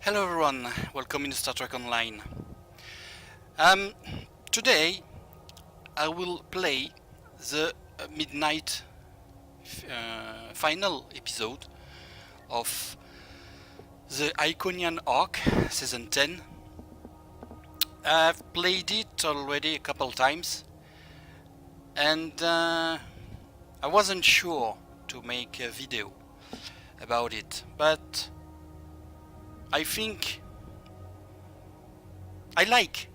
Hello everyone, welcome in Star Trek Online. Today I will play the midnight final episode of the Iconian arc, season 10. I've played it already a couple times and I wasn't sure to make a video about it, but I think I like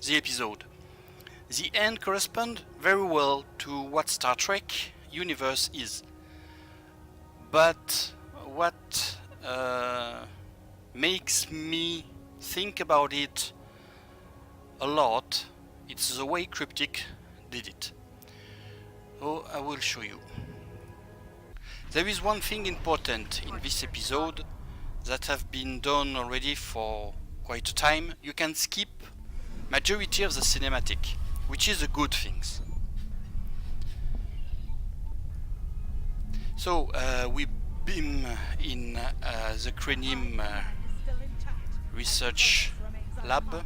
the episode. The end corresponds very well to what Star Trek universe is. But what makes me think about it a lot, it's the way Cryptic did it. So I will show you. There is one thing important in this episode that have been done already for quite a time. You can skip majority of the cinematic, which is a good thing. So we beam in the Cranium research lab.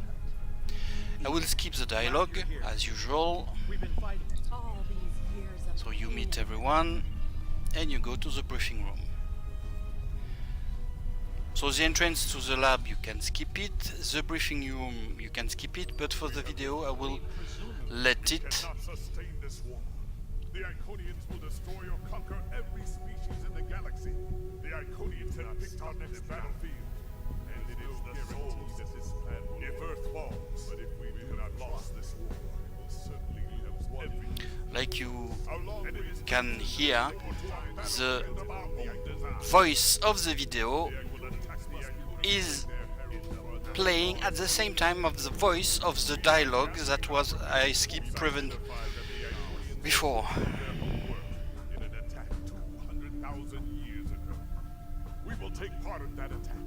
I will skip the dialogue as usual. So you meet everyone and you go to the briefing room. So the entrance to the lab, you can skip it. The briefing room, you can skip it. But for the video, I will let it. The Iconians will destroy or conquer every species in the galaxy. The Iconians have picked our next battlefield, and it is the soul that this plan will. If Earth falls, but if we do not lost this war, it will certainly have everything. Like you can hear, the voice of the video is playing at the same time of the voice of the dialogue that was I skipped before. In an attack 200,000 years ago, we will take part in that attack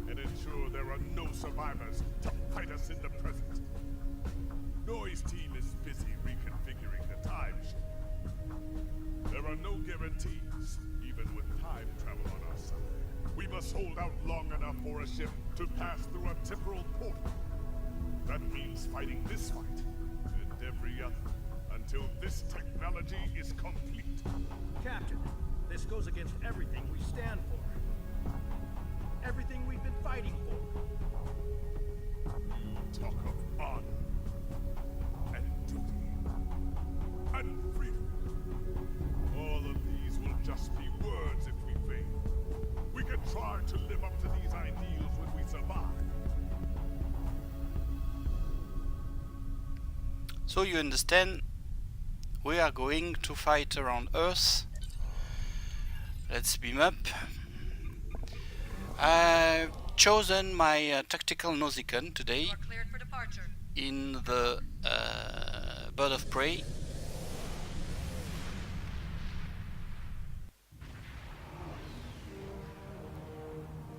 and ensure there are no survivors to fight us in the present. Noise team is busy reconfiguring the time ship. There are no guarantees, even with time travel on our side. We must hold out long enough for a ship to pass through a temporal portal. That means fighting this fight and every other until this technology is complete. Captain, this goes against everything we stand for. Everything we've been fighting for. You talk of honor and duty and freedom. All of these will just be words if we fail. We can try to live up to these ideals when we survive. So you understand, we are going to fight around Earth. Let's beam up. I've chosen my tactical Nausicaan today in the Bird of Prey.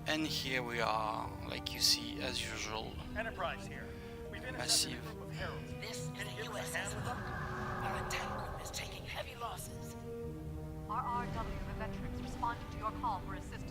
And here we are, like you see, as usual. Enterprise here. We've Massive. intercepted a group of heralds. This is the USS. Our attack group is taking heavy losses. RRW, the veterans responded to your call for assistance,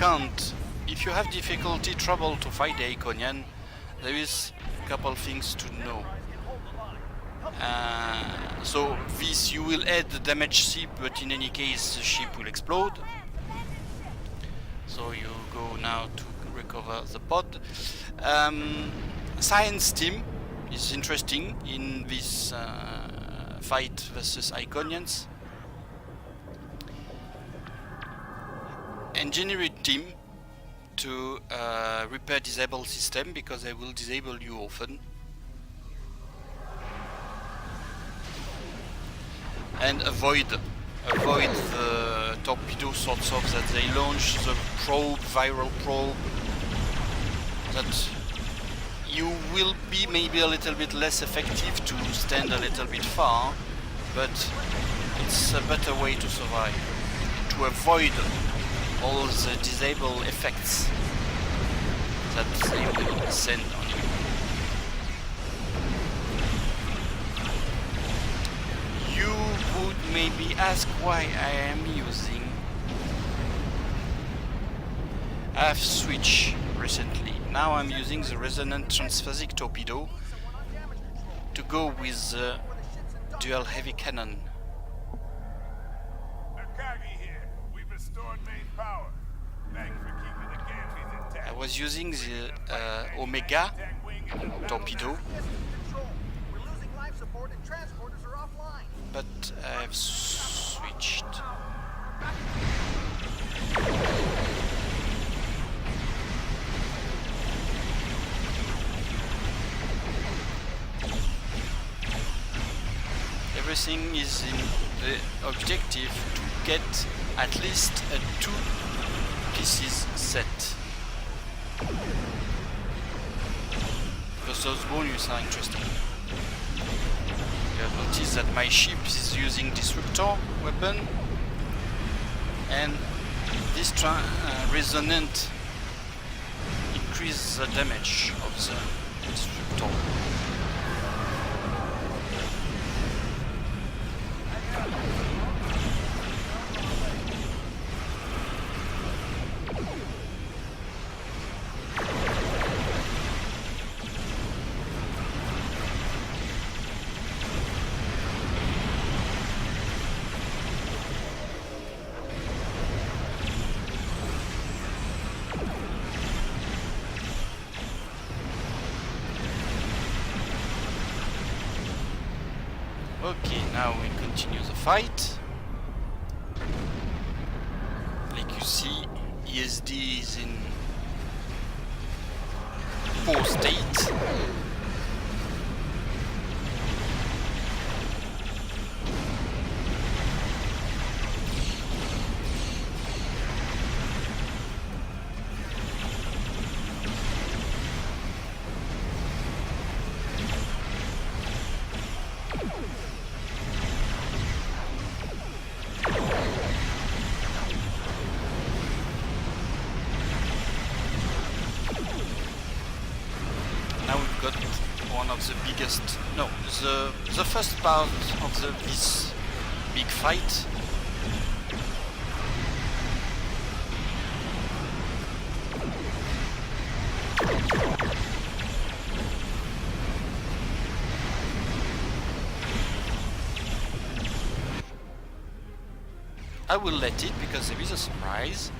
Hood. If you have difficulty, trouble to fight the Iconian, there is a couple things to know. So this, you will add the damaged ship, but in any case the ship will explode. So you go now now to recover the pod. Science team is interesting in this fight versus Iconians. Engineering team to repair disable system, because they will disable you often. And avoid the torpedo sorts of that they launch, the probe, viral probe, that you will be maybe a little bit less effective to stand a little bit far, but it's a better way to survive, to avoid all the disable effects that they will send on you. You would maybe ask why I am using... I've switched recently. Now I'm using the resonant transphasic torpedo to go with the dual heavy cannon. I was using the Omega torpedo, but I've switched. Everything is in the objective to get at least a 2 pieces set. Because those bonus are interesting. You have noticed that my ship is using disruptor weapon, and this resonant increases the damage of the disruptor. Okay, now we continue the fight. Like you see, ESD is in poor state. The biggest, no, the first part of this big fight. I will let it because there is a surprise.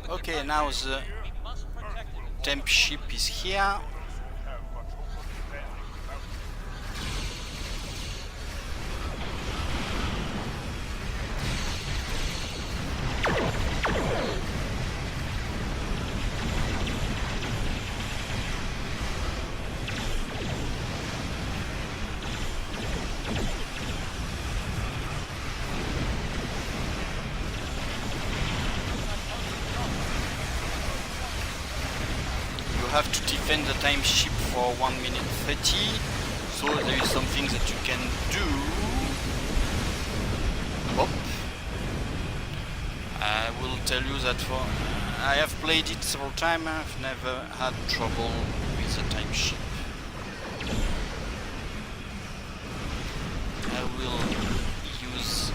Okay, now the temp ship is here. Have to defend the time ship for 1 minute 30, so there is something that you can do. Hop. I will tell you that for I have played it several times. I've never had trouble with the time ship. I will use.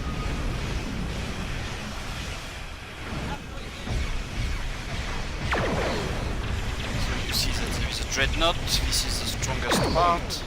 So you see that there is a dreadnought. This is the strongest part.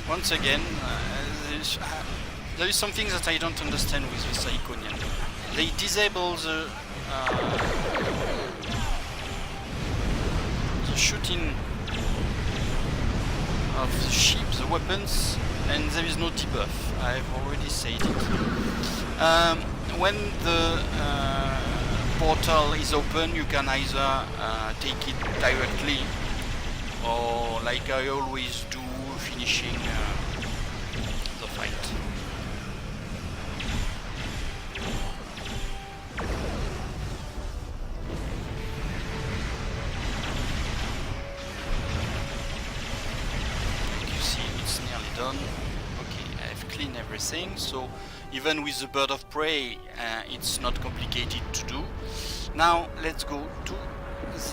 Once again, there is something that I don't understand with this Iconian. They disable the shooting of the ship, the weapons, and there is no debuff. I've already said it. When the portal is open, you can either take it directly, or like I always do, finishing the fight. Like you see, it's nearly done. Okay, I've cleaned everything, so even with the bird of prey, it's not complicated to do. Now let's go to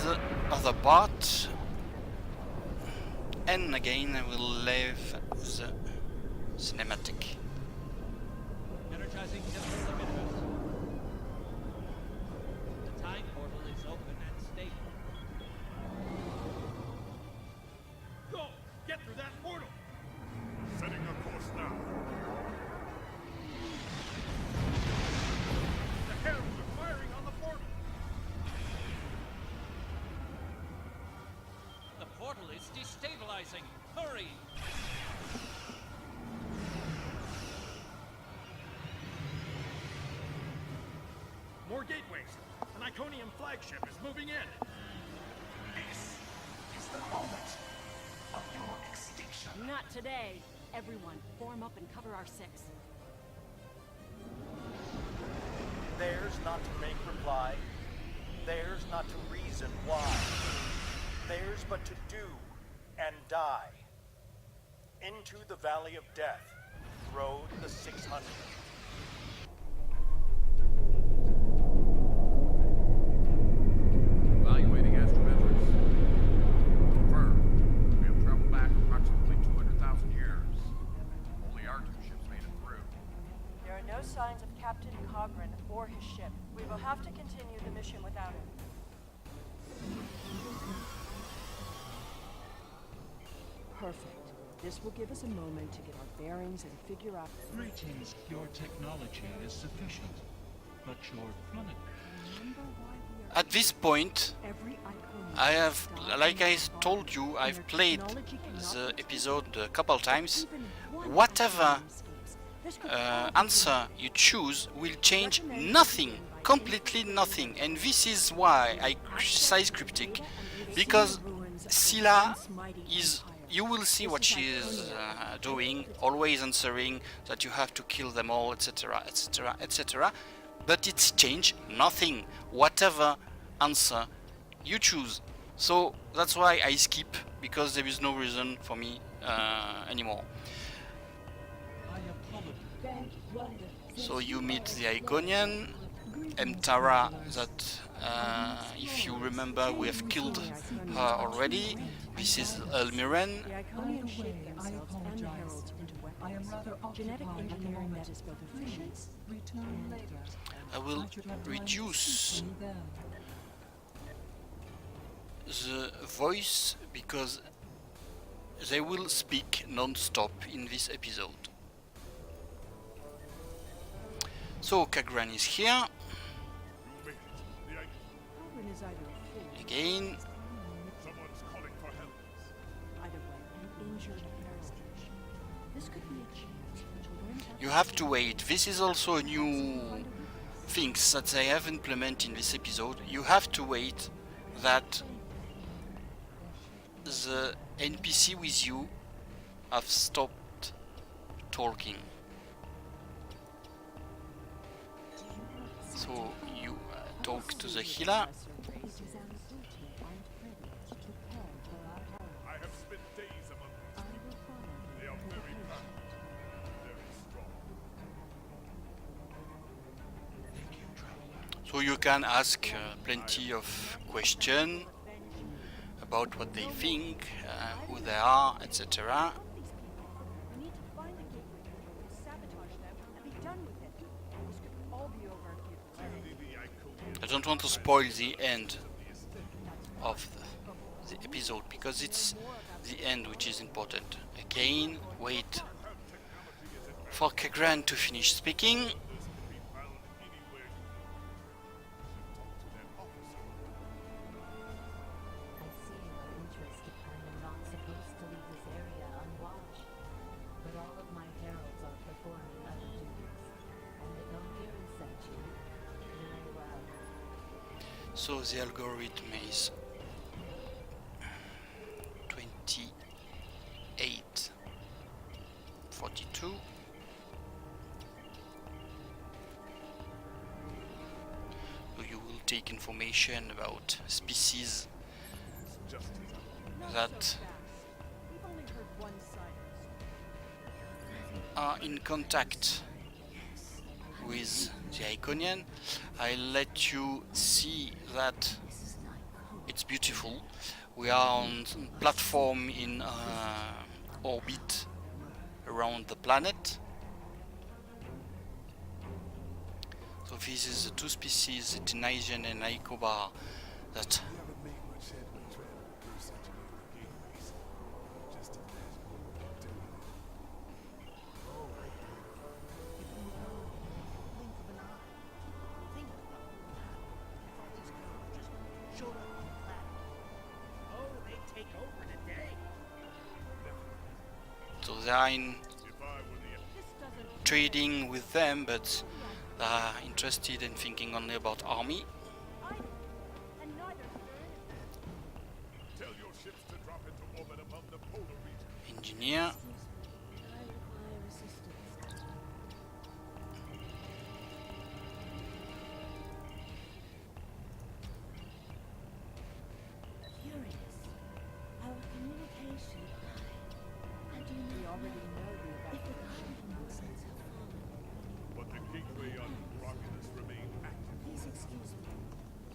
the other part. And again, I will leave the cinematic. Energizing pistol limiters. The time portal is open and stable. Go! Get through that portal! Setting a course now. The Herald are firing on the portal! The portal is destabilizing. Hurry! More gateways! An Iconian flagship is moving in! This is the moment of your extinction. Not today. Everyone, form up and cover our six. Theirs not to make reply, theirs not to reason why, theirs but to do and die. Into the Valley of Death rode the 600. Evaluating astrometrics. Confirmed. We have traveled back approximately 200,000 years. Only our two ships made it through. There are no signs of Captain Cogran or his ship. We will have to continue the mission without him. Perfect. This will give us a moment to get our bearings and figure out... Greetings. Your technology is sufficient, but your planet... At this point, I have, like I told you, I've played the episode a couple times. Whatever answer you choose will change nothing, completely nothing. And this is why I criticize Cryptic, because Sela is... You will see what she is doing, always answering that you have to kill them all, etc, etc, etc. But it's changed nothing, whatever answer you choose. So that's why I skip, because there is no reason for me anymore. So you meet the Iconian, Mtara, that if you remember we have killed her already. This is Almiran. The Iconian shape themselves and the heralds into weapons. Genetic engineering that is both efficient and I will reduce the voice because they will speak non-stop in this episode. So Kagran is here. is either a fool. Again. Someone's calling for help. Either way, an injured Herald. This could be a chance to learn how You have to wait. This is also a new things that they have implemented in this episode. You have to wait that the NPC with you have stopped talking. So you talk to the healer. I have spent days among these people. They are very proud, very strong. So you can ask plenty of questions about what they think, who they are, etc. We need to find the gateway controllers, sabotage them, and be done with it. This could all be over if you delay. I don't want to spoil the end of the episode because it's the end which is important. Again, wait for Kagran to finish speaking. So the algorithm is 2842. So you will take information about species that are in contact with the Iconian. I'll let you see that it's beautiful. We are on a platform in orbit around the planet. So this is the two species, the Tunisian and Icobar, that they are in trading with them, but they are interested in thinking only about army. Engineer.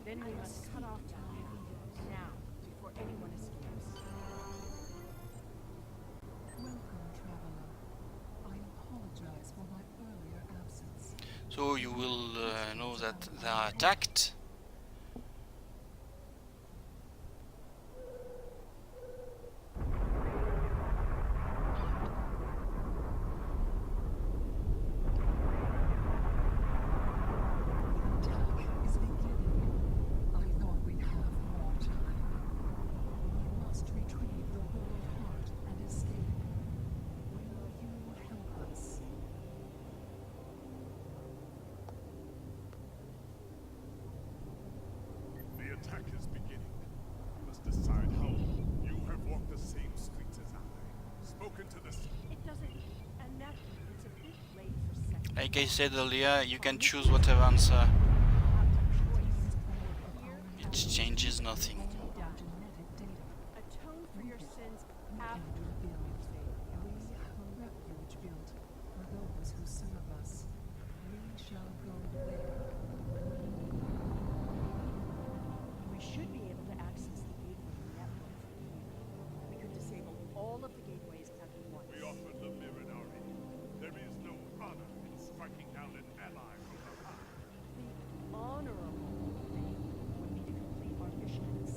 Then we must cut off time now, before anyone escapes. Welcome, traveler. I apologize for my earlier absence. So you will know that they are attacked. Attack is beginning. You must decide how. You have walked the same streets as I. Spoken to the. It doesn't. And that it's a bit late for second. Like I said earlier, you can choose whatever answer. It changes nothing. Atone for your sins after We have a refuge built for those who serve us. We shall go there. We should be able to access the gateway network from here. We could disable all of the gateways at once. We offer the mirrored army. There is no honor in striking down an ally from behind. The honorable thing would be to complete our mission in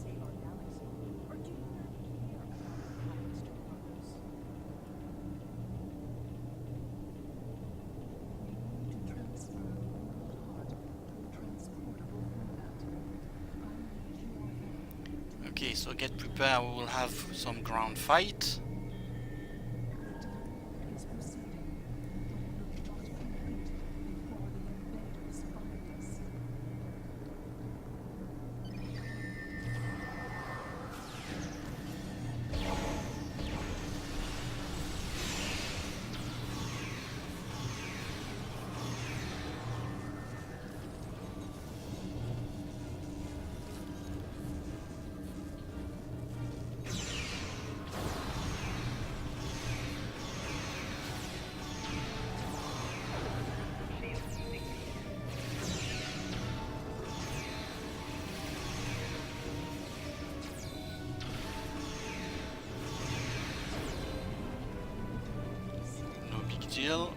Okay, so get prepared, we will have some ground fight. Is proceeding. Not complete before the invaders find us. No big deal.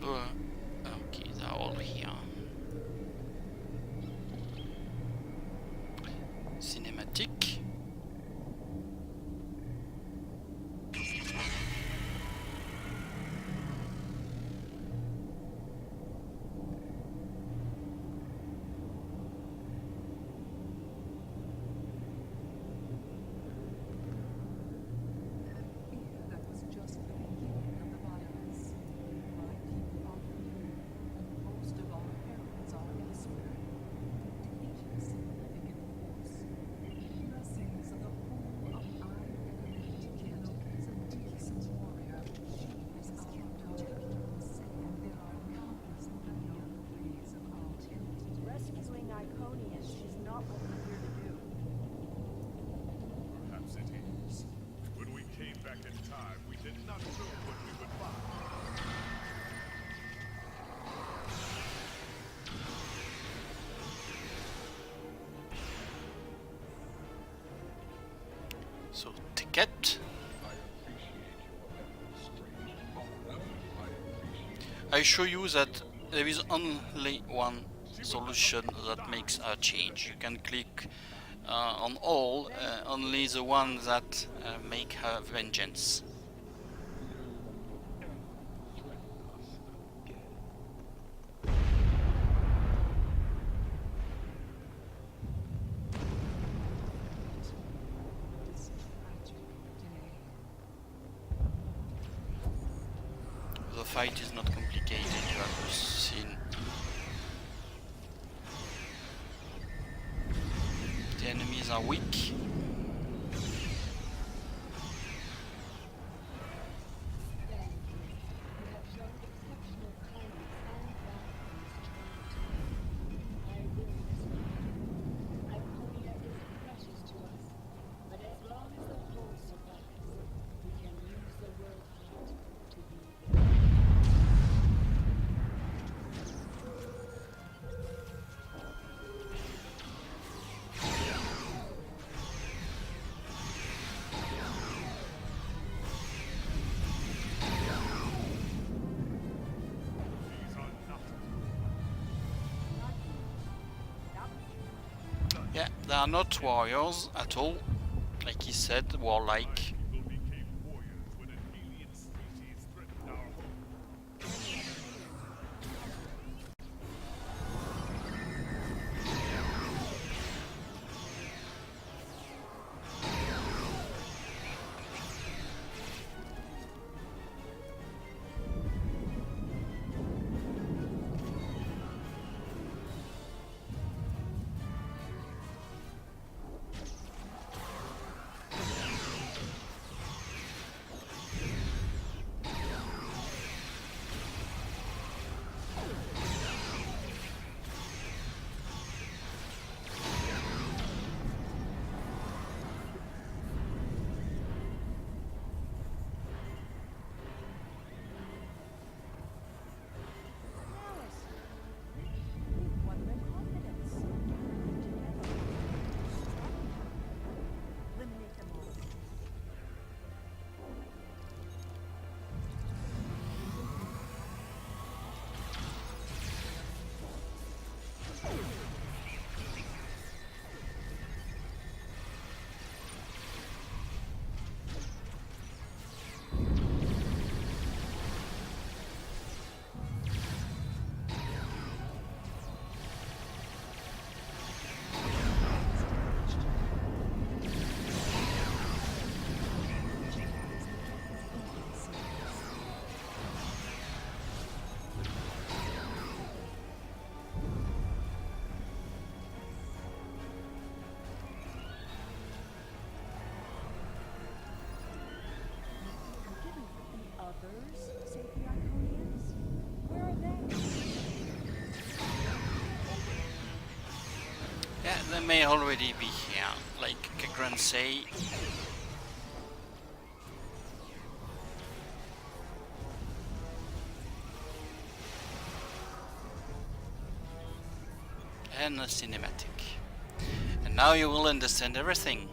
So, okay, they're all here. Cinematic. That was just the beginning of the violence. My people are here, and most of our heralds are elsewhere. Defeat a significant force. Blessings of the whole of Iconian is a decent warrior. She is our daughter, and there are countless other ways of our tales. Rescuing Iconian is not what we're here to do. Perhaps it is. When we came back in time, we did not know what we would find. So, ticket. I show you that there is only one solution that makes a change. You can click on all, only the one that make her vengeance. This tragic day. The fight is not complicated, you have seen. The enemies are weak. Yeah, they are not warriors at all. Like he said, warlike. People became warriors may already be here, like Kagran say. And a cinematic. And now you will understand everything.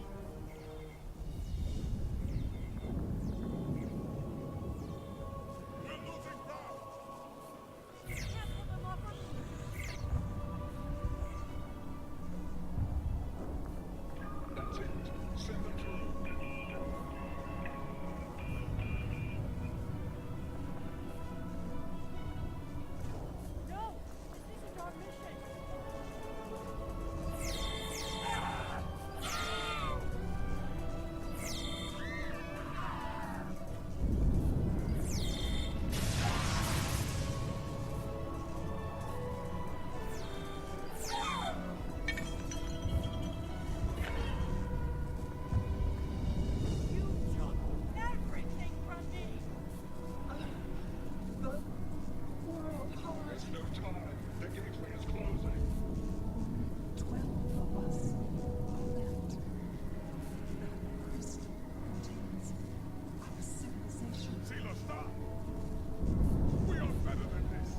Sela, stop! We are better than this!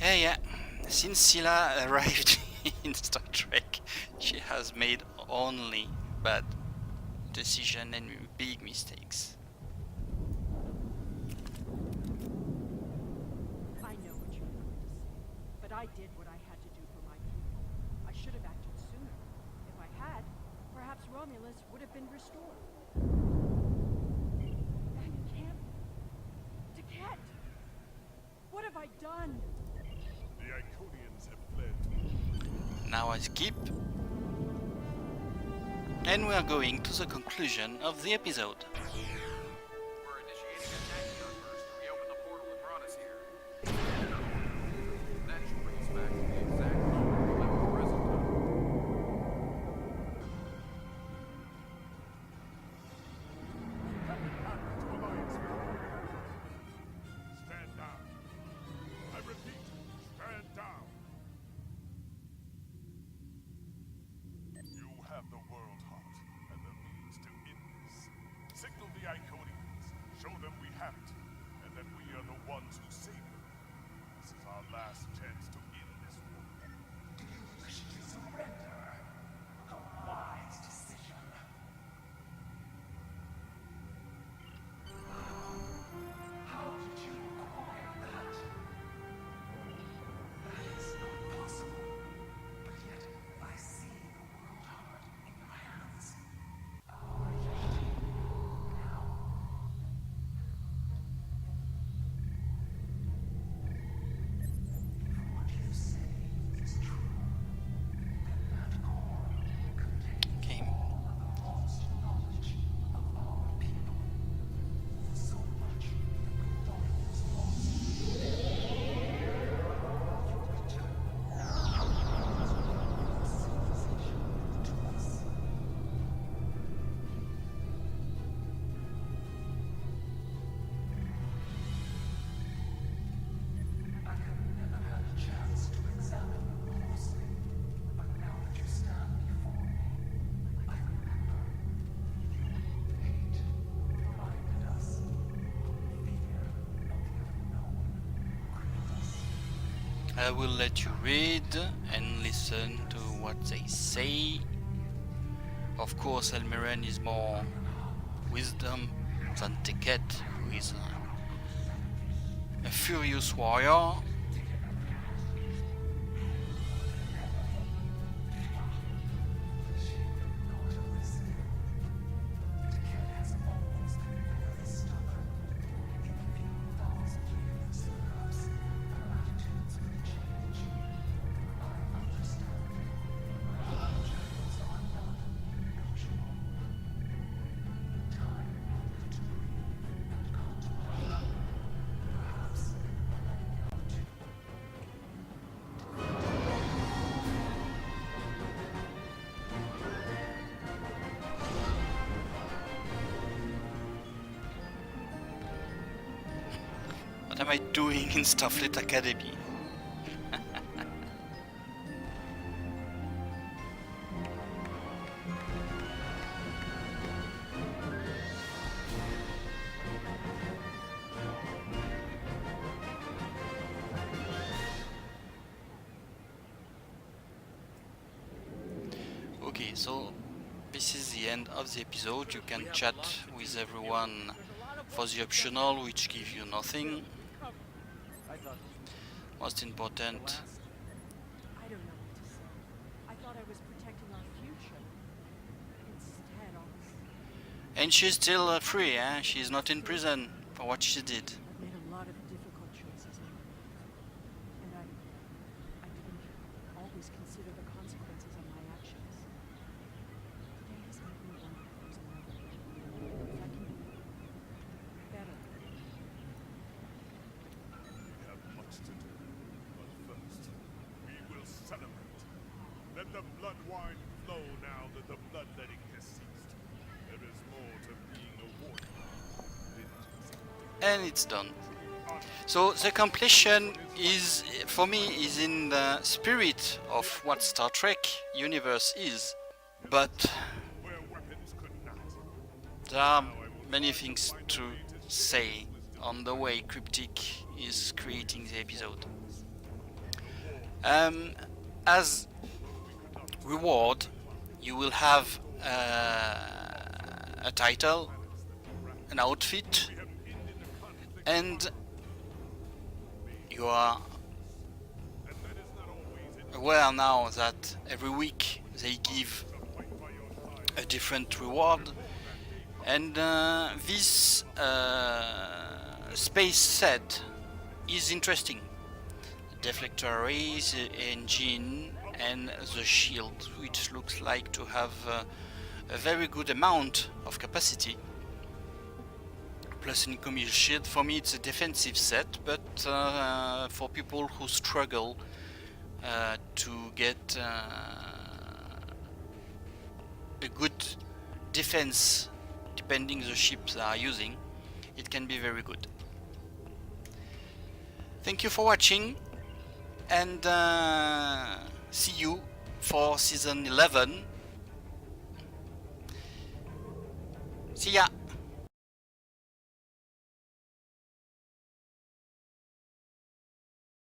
Yeah. Since Sela arrived in Star Trek, she has made only bad decisions and big mistakes. I know what you're going to say, but I did what I had to do for my people. I should have acted sooner. If I had, perhaps Romulus would have been restored. I can't... Decet! What have I done? The Iconians have fled. Now I skip. And we are going to the conclusion of the episode. We're initiating a tachyon burst to reopen the portal that brought us here. That should bring us back to the exact moment we left the present time. Stand down. I repeat, stand down. You have the world heart and the means to end this. Signal the Iconians. Show them we have it, and that we are the ones who save them. This is our last chance to end this war. Do you wish to surrender? A wise decision. How did you acquire that? That is not possible. But yet, I see the world heart in your hands. Our fate now. If what you say is true, then that core contains Okay. all of the lost knowledge of our people. So much that we thought was lost. Civilization to us. I have never had a chance to examine them closely, but now that you stand before me, I remember you hate reminded us of fear of the unknown gripped us. I will let you read and listen to what they say. Of course, Elmiran is more wisdom than Decet, who is a furious warrior. am I doing in Starfleet Academy? Okay, so this is the end of the episode. You can chat with everyone for the optional, which give you nothing. Most important. I don't know what to say. I thought I was protecting our future. Instead, I was... And she's still free, eh? She's not in prison for what she did. I've made a lot of difficult choices in my life. And I didn't always consider the consequences of my actions. Today has made me wonder if there's another way. If I can be better. We have much to do, but first, we will celebrate. Let the blood wine flow now that the bloodletting has ceased. There is more to being a warrior. And it's done. So the completion is, for me, is in the spirit of what Star Trek universe is. But Where weapons could not. there are many things to say on the way Cryptic is creating the episode. As reward, you will have a title, an outfit, and you are aware now that every week they give a different reward, and this space set is interesting. The deflector arrays, the engine, and the shield, which looks like to have a very good amount of capacity. Plus an incoming shield. For me it's a defensive set, but for people who struggle to get a good defense depending the ships they are using, it can be very good. Thank you for watching, and see you for season 11. See ya!